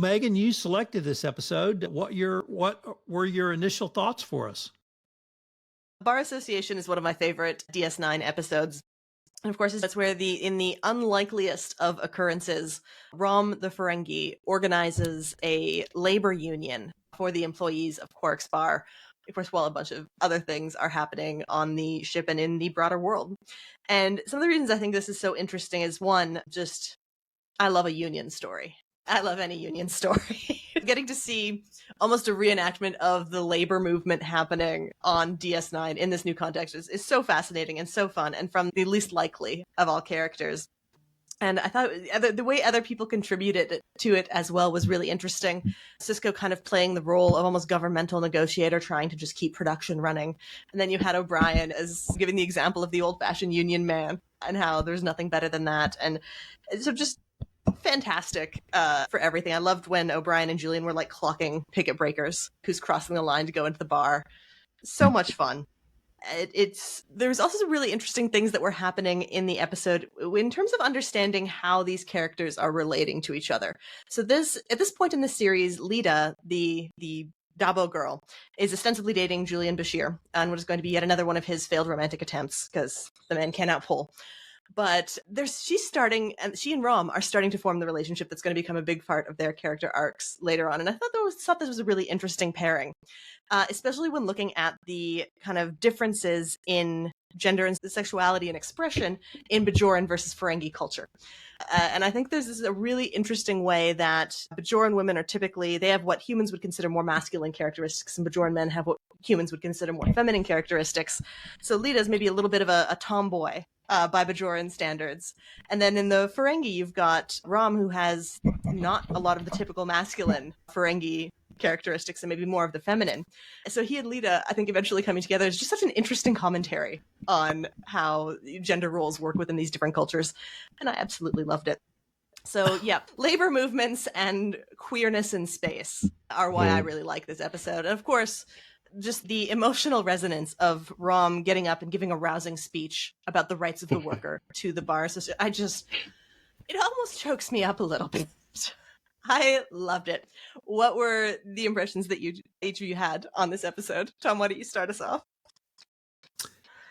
Megan, you selected this episode. What were your initial thoughts for us? Bar Association is one of my favorite DS9 episodes. And of course, that's where in the unlikeliest of occurrences, Rom the Ferengi organizes a labor union for the employees of Quark's Bar. Of course, while a bunch of other things are happening on the ship and in the broader world. And some of the reasons I think this is so interesting is one, just I love a union story. I love any union story. Getting to see almost a reenactment of the labor movement happening on DS9 in this new context is so fascinating and so fun, and from the least likely of all characters. And I thought the way other people contributed to it as well was really interesting. Sisko kind of playing the role of almost governmental negotiator, trying to just keep production running. And then you had O'Brien as giving the example of the old-fashioned union man and how there's nothing better than that. And so just fantastic for everything. I loved when O'Brien and Julian were like clocking picket breakers, who's crossing the line to go into the bar. So much fun. There's also some really interesting things that were happening in the episode in terms of understanding how these characters are relating to each other. So at this point in the series, Lita, the Dabo girl, is ostensibly dating Julian Bashir, and what is going to be yet another one of his failed romantic attempts, because the man cannot pull. But she and Rom are starting to form the relationship that's going to become a big part of their character arcs later on. And I thought this was a really interesting pairing, especially when looking at the kind of differences in gender and sexuality and expression in Bajoran versus Ferengi culture. And I think this is a really interesting way that Bajoran women are they have what humans would consider more masculine characteristics, and Bajoran men have what humans would consider more feminine characteristics. So Lita's maybe a little bit of a tomboy by Bajoran standards. And then in the Ferengi, you've got Rom, who has not a lot of the typical masculine Ferengi characteristics and maybe more of the feminine. So he and Lita, I think, eventually coming together is just such an interesting commentary on how gender roles work within these different cultures. And I absolutely loved it. So yeah, labor movements and queerness in space are why I really like this episode. And of course, just the emotional resonance of Rom getting up and giving a rousing speech about the rights of the worker to the bar. So it almost chokes me up a little bit. I loved it. What were the impressions that each of you had on this episode? Tom, why don't you start us off?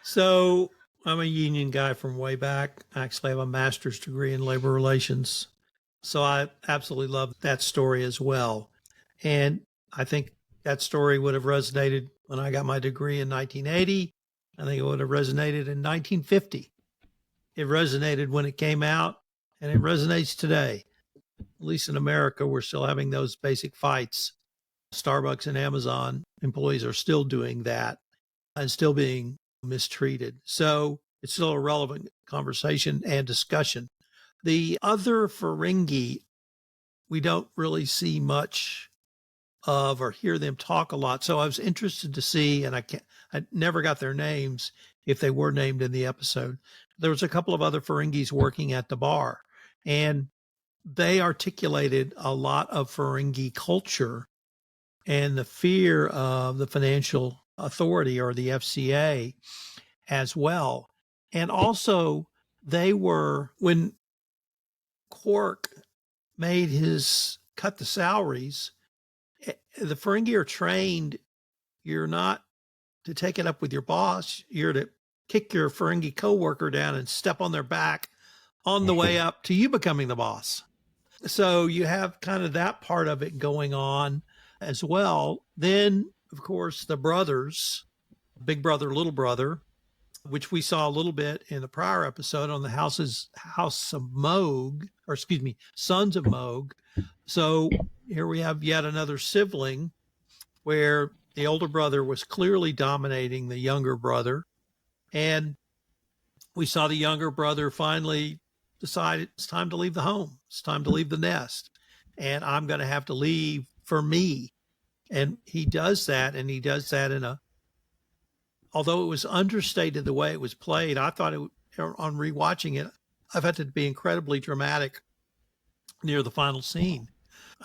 So I'm a union guy from way back. I actually have a master's degree in labor relations. So I absolutely love that story as well. And I think that story would have resonated when I got my degree in 1980. I think it would have resonated in 1950. It resonated when it came out, and it resonates today. At least in America, we're still having those basic fights. Starbucks and Amazon employees are still doing that and still being mistreated. So it's still a relevant conversation and discussion. The other Ferengi, we don't really see much of or hear them talk a lot. So I was interested to see, and I never got their names if they were named in the episode. There was a couple of other Ferengis working at the bar, and they articulated a lot of Ferengi culture and the fear of the financial authority or the FCA as well. And also when Quark cut the salaries, the Ferengi are trained, you're not to take it up with your boss, you're to kick your Ferengi coworker down and step on their back on the way up to you becoming the boss. So you have kind of that part of it going on as well. Then, of course, the brothers, big brother, little brother, which we saw a little bit in the prior episode on the Sons of Moog. So here we have yet another sibling where the older brother was clearly dominating the younger brother. And we saw the younger brother finally decide it's time to leave the home. It's time to leave the nest. And I'm going to have to leave for me. And he does that. And he does that although it was understated the way it was played, I thought on rewatching it, I found it to be incredibly dramatic near the final scene.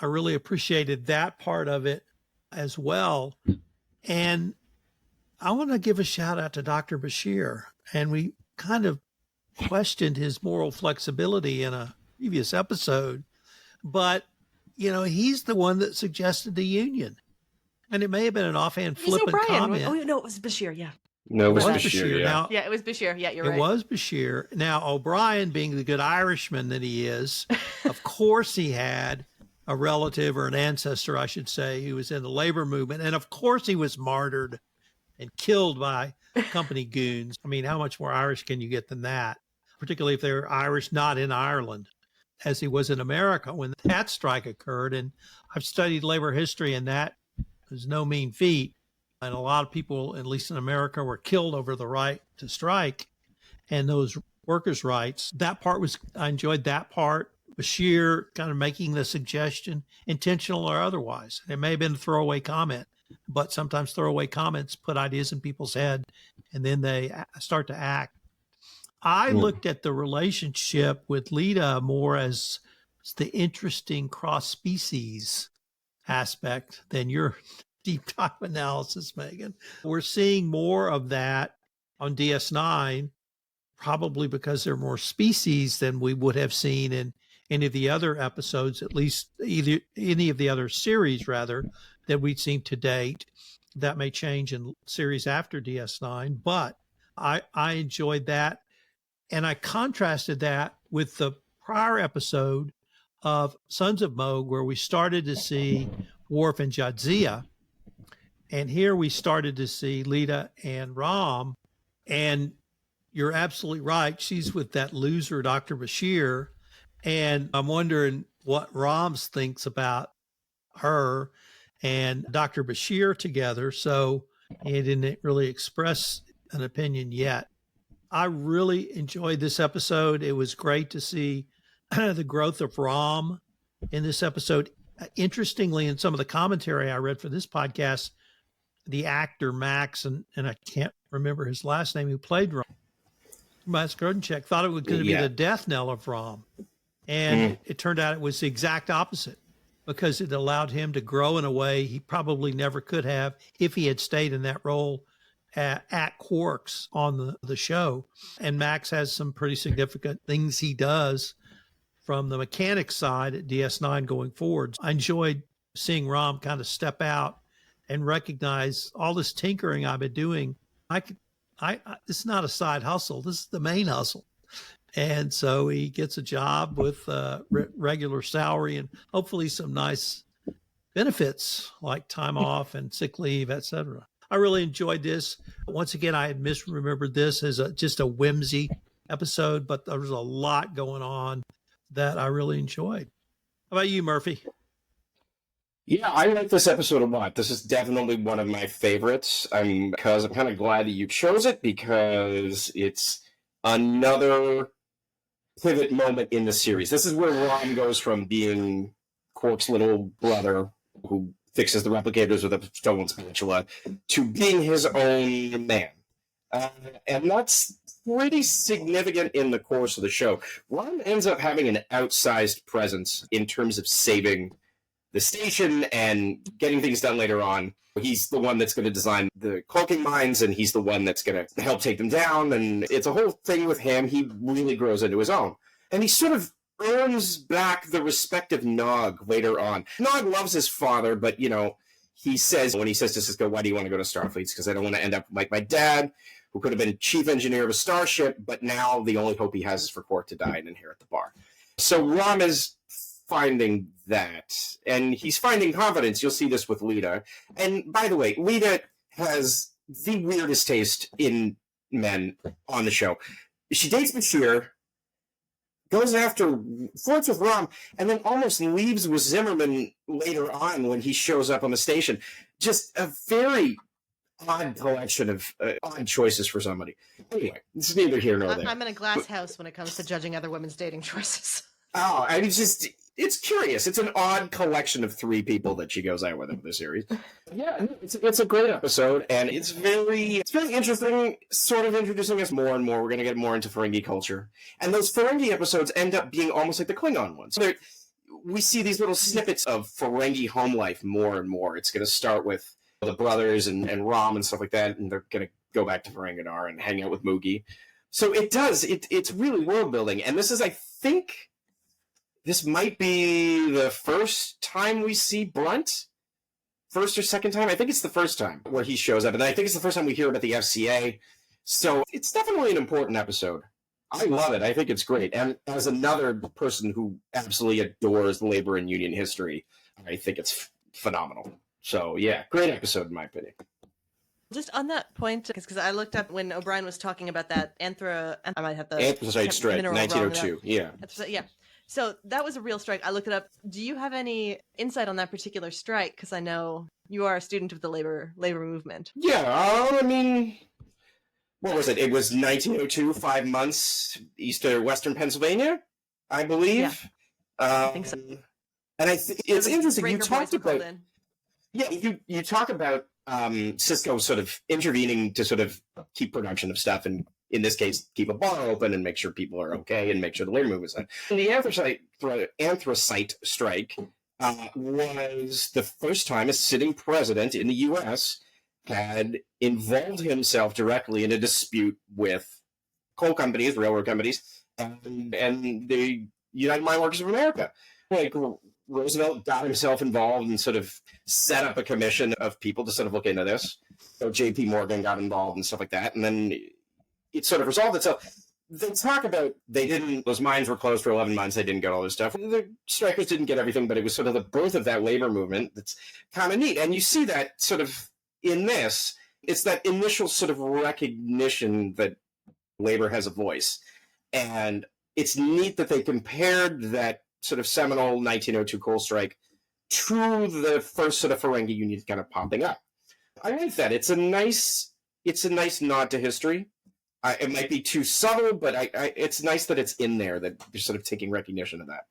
I really appreciated that part of it as well. And I want to give a shout out to Dr. Bashir. And we kind of questioned his moral flexibility in a previous episode, but he's the one that suggested the union. And it may have been an offhand He's flippant O'Brien. comment. Oh, no, it was Bashir, yeah. No, it was It was Bashir, yeah. Now, Yeah, it was Bashir. Yeah, you're it right. was Bashir. Now, O'Brien, being the good Irishman that he is, of course he had a relative or an ancestor, I should say, who was in the labor movement. And of course he was martyred and killed by company goons. I mean, how much more Irish can you get than that? Particularly if they're Irish not in Ireland, as he was in America when that strike occurred. And I've studied labor history, and that was no mean feat. And a lot of people, at least in America, were killed over the right to strike and those workers' rights. That part I enjoyed that part. Bashir kind of making the suggestion, intentional or otherwise. It may have been a throwaway comment, but sometimes throwaway comments put ideas in people's head and then they start to act. I looked at the relationship with Lita more as the interesting cross-species aspect than your deep dive analysis, Megan. We're seeing more of that on DS9, probably because there are more species than we would have seen in any of the other episodes, at least any of the other series, rather, that we'd seen to date. That may change in series after DS9, but I enjoyed that. And I contrasted that with the prior episode of Sons of Moog, where we started to see Worf and Jadzia. And here we started to see Lita and Rom. And you're absolutely right. She's with that loser, Dr. Bashir. And I'm wondering what Roms thinks about her and Dr. Bashir together. So he didn't really express an opinion yet. I really enjoyed this episode. It was great to see the growth of Rom in this episode. Interestingly, in some of the commentary I read for this podcast, the actor Max, and I can't remember his last name, who played Rom, Max Grodenchek, thought it was going to be the death knell of Rom. And it turned out it was the exact opposite, because it allowed him to grow in a way he probably never could have if he had stayed in that role at Quarks on the show. And Max has some pretty significant things he does from the mechanics side at DS9 going forward. I enjoyed seeing Rom kind of step out and recognize all this tinkering I've been doing. This is not a side hustle. This is the main hustle. And so he gets a job with regular salary and hopefully some nice benefits like time off and sick leave, etc. I really enjoyed this. Once again, I had misremembered this as just a whimsy episode, but there was a lot going on that I really enjoyed. How about you, Murphy? Yeah, I like this episode a lot. This is definitely one of my favorites. Because I'm kind of glad that you chose it, because it's another pivot moment in the series. This is where Rom goes from being Quark's little brother who fixes the replicators with a stolen spatula to being his own man. And that's pretty significant in the course of the show. Rom ends up having an outsized presence in terms of saving the station and getting things done later on. He's the one that's going to design the cloaking mines, and he's the one that's going to help take them down. And it's a whole thing with him. He really grows into his own. And he sort of earns back the respect of Nog later on. Nog loves his father, but, he says, when he says to Sisko, why do you want to go to Starfleet? Because I don't want to end up like my dad, who could have been chief engineer of a starship, but now the only hope he has is for Quark to die and inherit the bar. So Rom is finding that, and he's finding confidence. You'll see this with Lita. And by the way, Lita has the weirdest taste in men on the show. She dates Bashir, goes after, flirts with Rom, and then almost leaves with Zimmerman later on when he shows up on the station. Just a very odd collection of odd choices for somebody. Anyway, this is neither here nor there. I'm in a glass house when it comes to judging other women's dating choices. Oh, I mean, it's curious. It's an odd collection of three people that she goes out with in the series. Yeah, it's a great episode, and it's very interesting, sort of introducing us more and more. We're going to get more into Ferengi culture. And those Ferengi episodes end up being almost like the Klingon ones. We see these little snippets of Ferengi home life more and more. It's going to start with the brothers and Rom and stuff like that, and they're going to go back to Ferenginar and hang out with Moogie. So it's really world building, and this is, I think, this might be the first time we see Brunt. First or second time? I think it's the first time where he shows up. And I think it's the first time we hear about the FCA. So it's definitely an important episode. I love it. I think it's great. And as another person who absolutely adores labor and union history, I think it's phenomenal. So, yeah, great episode in my opinion. Just on that point, because I looked up when O'Brien was talking about that I might have the Anthracite strike, mineral wrong 1902. Yeah. Yeah. So that was a real strike. I looked it up. Do you have any insight on that particular strike? Because I know you are a student of the labor movement. Yeah, I mean, what was it? It was 1902, 5 months east of western Pennsylvania, I believe. I think so. And it's interesting. You Breaker talked boys were called about in. Yeah, you talk about Cisco sort of intervening to sort of keep production of stuff, and in this case, keep a bar open and make sure people are okay and make sure the labor movement's on. And the anthracite strike was the first time a sitting president in the U.S. had involved himself directly in a dispute with coal companies, railroad companies, and the United Mine Workers of America. Like, Roosevelt got himself involved and sort of set up a commission of people to sort of look into this. So J.P. Morgan got involved and stuff like that. And then it sort of resolved itself. They talk about those mines were closed for 11 months. They didn't get all this stuff. The strikers didn't get everything, but it was sort of the birth of that labor movement that's kind of neat. And you see that sort of in this. It's that initial sort of recognition that labor has a voice. And it's neat that they compared that sort of seminal 1902 coal strike to the first sort of Ferengi union kind of popping up. I like that. It's a nice nod to history. It might be too subtle, but it's nice that it's in there, that you're sort of taking recognition of that.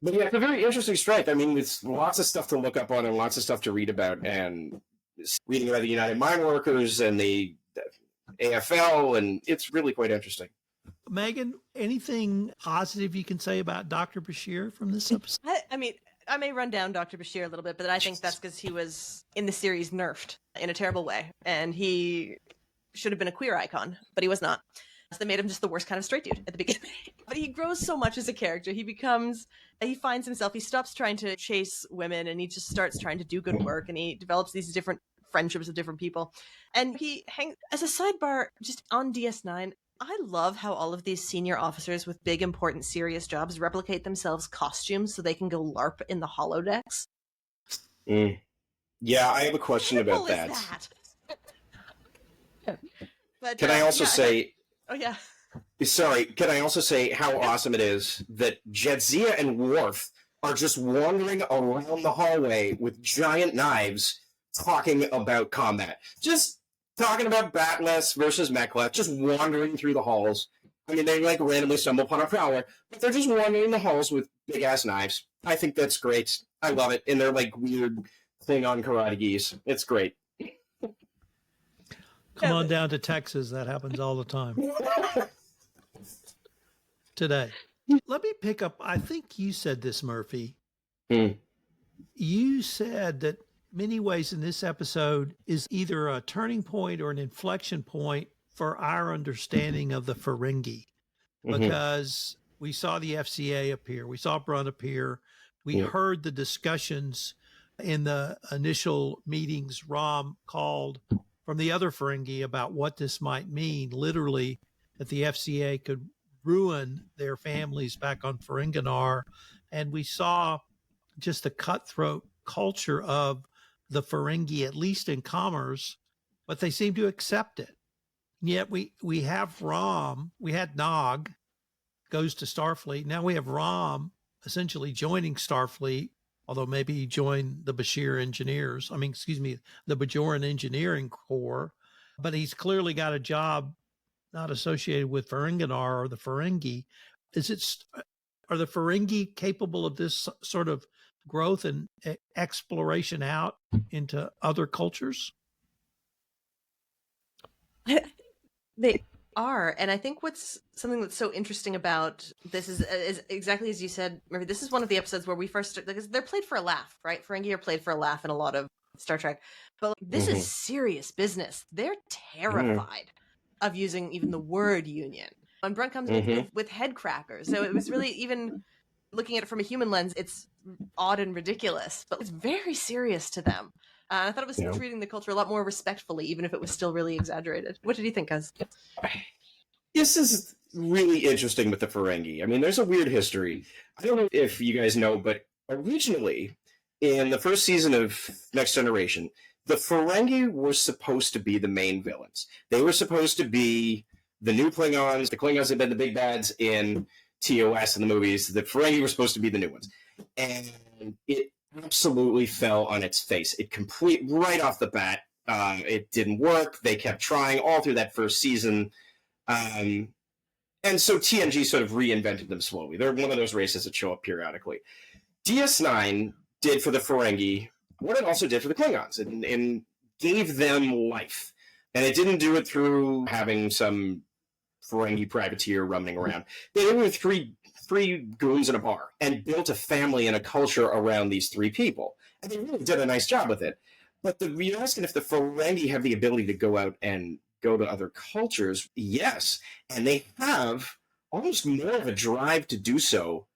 But yeah, it's a very interesting strike. I mean, it's lots of stuff to look up on and lots of stuff to read about, and reading about the United Mine Workers and the AFL, and it's really quite interesting. Megan, anything positive you can say about Dr. Bashir from this episode? I mean, I may run down Dr. Bashir a little bit, but I think that's because he was in the series nerfed in a terrible way, and he should have been a queer icon, but he was not. So they made him just the worst kind of straight dude at the beginning. But he grows so much as a character. He finds himself, he stops trying to chase women, and he just starts trying to do good work, and he develops these different friendships with different people. And he hangs, as a sidebar, just on DS9, I love how all of these senior officers with big, important, serious jobs replicate themselves costumes so they can go LARP in the holodecks. Yeah, I have a question about that. But, can I also say... Oh, yeah. Sorry, can I also say how awesome it is that Jadzia and Worf are just wandering around the hallway with giant knives talking about combat. Just talking about Batless versus Mekla, just wandering through the halls. I mean, they like randomly stumble upon a prowler, but they're just wandering the halls with big-ass knives. I think that's great. I love it. And they're like weird Klingon karate gis. It's great. Come on down to Texas. That happens all the time. Today. Let me pick up. I think you said this, Murphy. You said that many ways in this episode is either a turning point or an inflection point for our understanding of the Ferengi, because we saw the FCA appear, we saw Brunt appear, we heard the discussions in the initial meetings Rom called from the other Ferengi about what this might mean, literally that the FCA could ruin their families back on Ferenginar. And we saw just the cutthroat culture of the Ferengi, at least in commerce, but they seem to accept it. And yet we have Rom, we had Nog goes to Starfleet. Now we have Rom essentially joining Starfleet, although maybe he joined the Bashir engineers. The Bajoran engineering corps, but he's clearly got a job not associated with Ferenginar or the Ferengi. Are the Ferengi capable of this sort of growth and exploration out into other cultures? They are. And I think something that's so interesting about this is exactly as you said, Murphy, this is one of the episodes where we first, because they're played for a laugh, right? Ferengi are played for a laugh in a lot of Star Trek. But this is serious business. They're terrified of using even the word union. And Brunt comes Mhm. with head crackers. So it was really, even looking at it from a human lens, it's odd and ridiculous, but it's very serious to them. I thought it was Yeah. treating the culture a lot more respectfully, even if it was still really exaggerated. What did you think, guys? This is really interesting with the Ferengi. I mean, there's a weird history. I don't know if you guys know, but originally, in the first season of Next Generation, the Ferengi were supposed to be the main villains. They were supposed to be the new Klingons. The Klingons had been the big bads in TOS in the movies. The Ferengi were supposed to be the new ones. And it absolutely fell on its face. Right off the bat, it didn't work. They kept trying all through that first season. And so TNG sort of reinvented them slowly. They're one of those races that show up periodically. DS9 did for the Ferengi what it also did for the Klingons and gave them life. And it didn't do it through having some Ferengi privateer roaming around. They did it with three goons in a bar and built a family and a culture around these three people. And they really did a nice job with it. But you're asking if the Ferengi have the ability to go out and go to other cultures? Yes. And they have almost more of a drive to do so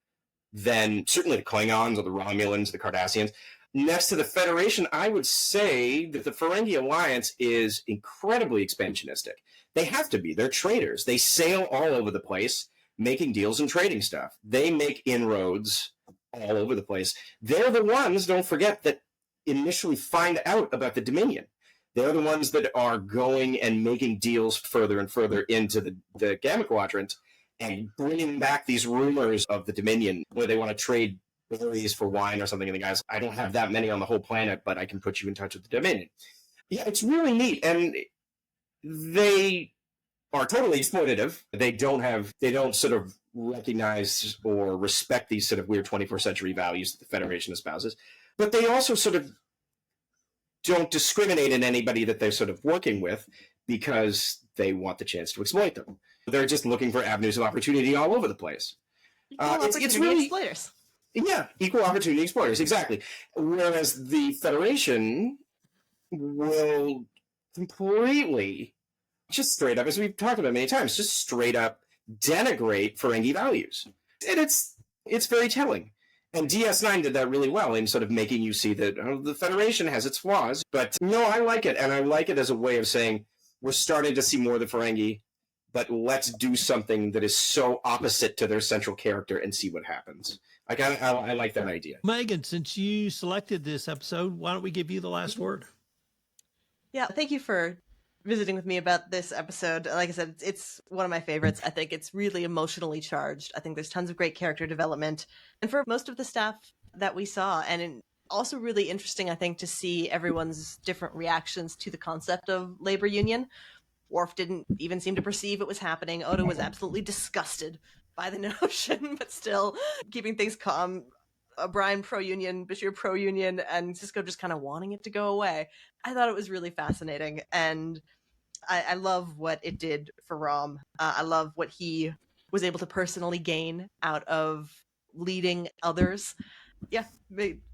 than certainly the Klingons or the Romulans, the Cardassians. Next to the Federation, I would say that the Ferengi Alliance is incredibly expansionistic. They have to be. They're traders. They sail all over the place, making deals and trading stuff. They make inroads all over the place. They're the ones, don't forget, that initially find out about the Dominion. They're the ones that are going and making deals further and further into the Gamma Quadrant and bringing back these rumors of the Dominion where they want to trade berries for wine or something. And the guys, I don't have that many on the whole planet, but I can put you in touch with the Dominion. Yeah, it's really neat. And they are totally exploitative. They don't sort of recognize or respect these sort of weird 21st century values that the Federation espouses. But they also sort of don't discriminate in anybody that they're sort of working with because they want the chance to exploit them. They're just looking for avenues of opportunity all over the place. It's really exploiters. Yeah, equal opportunity exploiters, exactly. Whereas the Federation will completely, just straight up, as we've talked about many times, just straight up denigrate Ferengi values. And it's very telling. And DS9 did that really well in sort of making you see that the Federation has its flaws. But no, I like it. And I like it as a way of saying we're starting to see more of the Ferengi, but let's do something that is so opposite to their central character and see what happens. I like that idea. Megan, since you selected this episode, why don't we give you the last word? Yeah, thank you for visiting with me about this episode. Like I said, it's one of my favorites. I think it's really emotionally charged. I think there's tons of great character development. And for most of the staff that we saw, and also really interesting, I think, to see everyone's different reactions to the concept of labor union. Worf didn't even seem to perceive it was happening. Odo was absolutely disgusted by the notion, but still keeping things calm. Brian pro-union, Bashir pro-union, and Cisco just kind of wanting it to go away. I thought it was really fascinating, and I love what it did for Rom. I love what he was able to personally gain out of leading others. Yeah,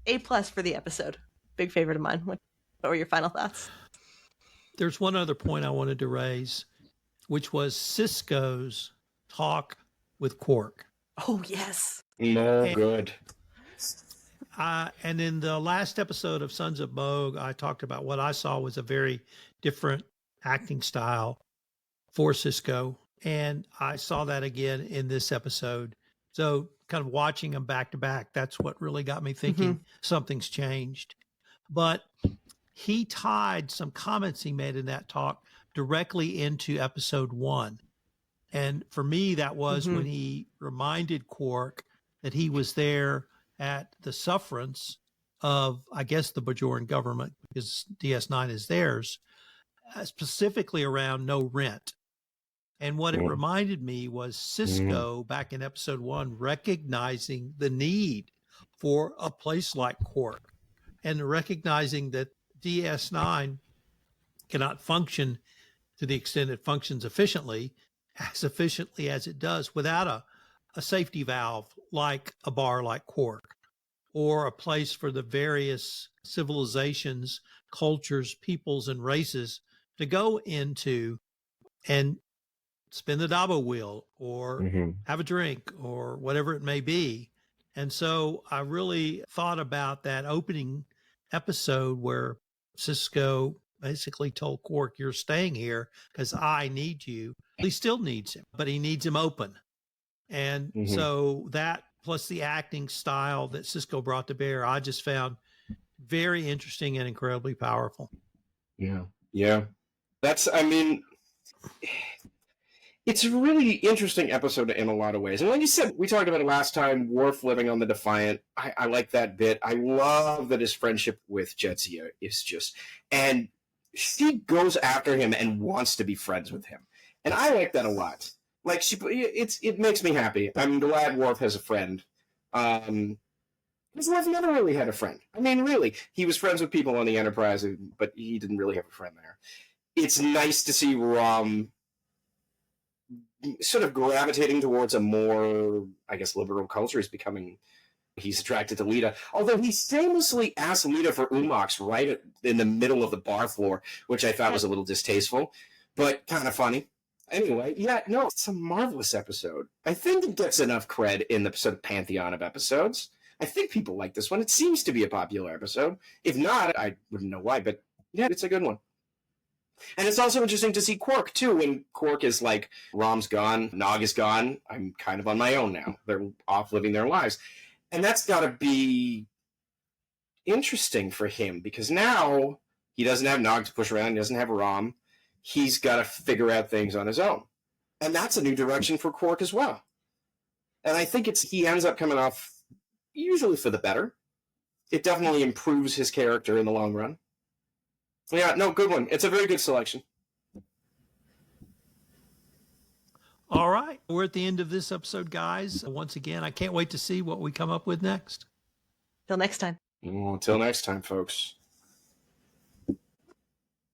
A+ for the episode. Big favorite of mine. What were your final thoughts? There's one other point I wanted to raise, which was Cisco's talk with Quark. Oh, yes. No, good. And in the last episode of Sons of Moog, I talked about what I saw was a very different acting style for Cisco. And I saw that again in this episode. So kind of watching them back to back, that's what really got me thinking something's changed. But he tied some comments he made in that talk directly into episode 1. And for me, that was when he reminded Quark that he was there at the sufferance of, I guess, the Bajoran government, because DS9 is theirs, specifically around no rent. And what it reminded me was Cisco back in episode 1 recognizing the need for a place like Quark and recognizing that DS9 cannot function to the extent it functions efficiently as it does without a safety valve like a bar like Quark, or a place for the various civilizations, cultures, peoples, and races to go into and spin the Dabo wheel or have a drink or whatever it may be. And so I really thought about that opening episode where Cisco basically told Quark, you're staying here because I need you. He still needs him, but he needs him open. And so that plus the acting style that Cisco brought to bear, I just found very interesting and incredibly powerful. Yeah. Yeah. I mean, it's a really interesting episode in a lot of ways. And like you said, we talked about it last time, Worf living on the Defiant. I like that bit. I love that his friendship with Jetsia is just... And she goes after him and wants to be friends with him. And I like that a lot. Like, it makes me happy. I'm glad Worf has a friend. Because Worf never really had a friend. I mean, really. He was friends with people on the Enterprise, but he didn't really have a friend there. It's nice to see Rom sort of gravitating towards a more, I guess, liberal culture. He's attracted to Lita. Although he shamelessly asked Lita for Umox right in the middle of the bar floor, which I thought was a little distasteful, but kind of funny. Anyway, yeah, no, it's a marvelous episode. I think it gets enough cred in the sort of pantheon of episodes. I think people like this one. It seems to be a popular episode. If not, I wouldn't know why, but yeah, it's a good one. And it's also interesting to see Quark, too, when Quark is like, Rom's gone, Nog is gone, I'm kind of on my own now. They're off living their lives. And that's got to be interesting for him, because now he doesn't have Nog to push around, he doesn't have Rom. He's got to figure out things on his own. And that's a new direction for Quark as well. And I think he ends up coming off usually for the better. It definitely improves his character in the long run. Yeah, no, good one. It's a very good selection. All right. We're at the end of this episode, guys. Once again, I can't wait to see what we come up with next. Till next time. Until next time, folks.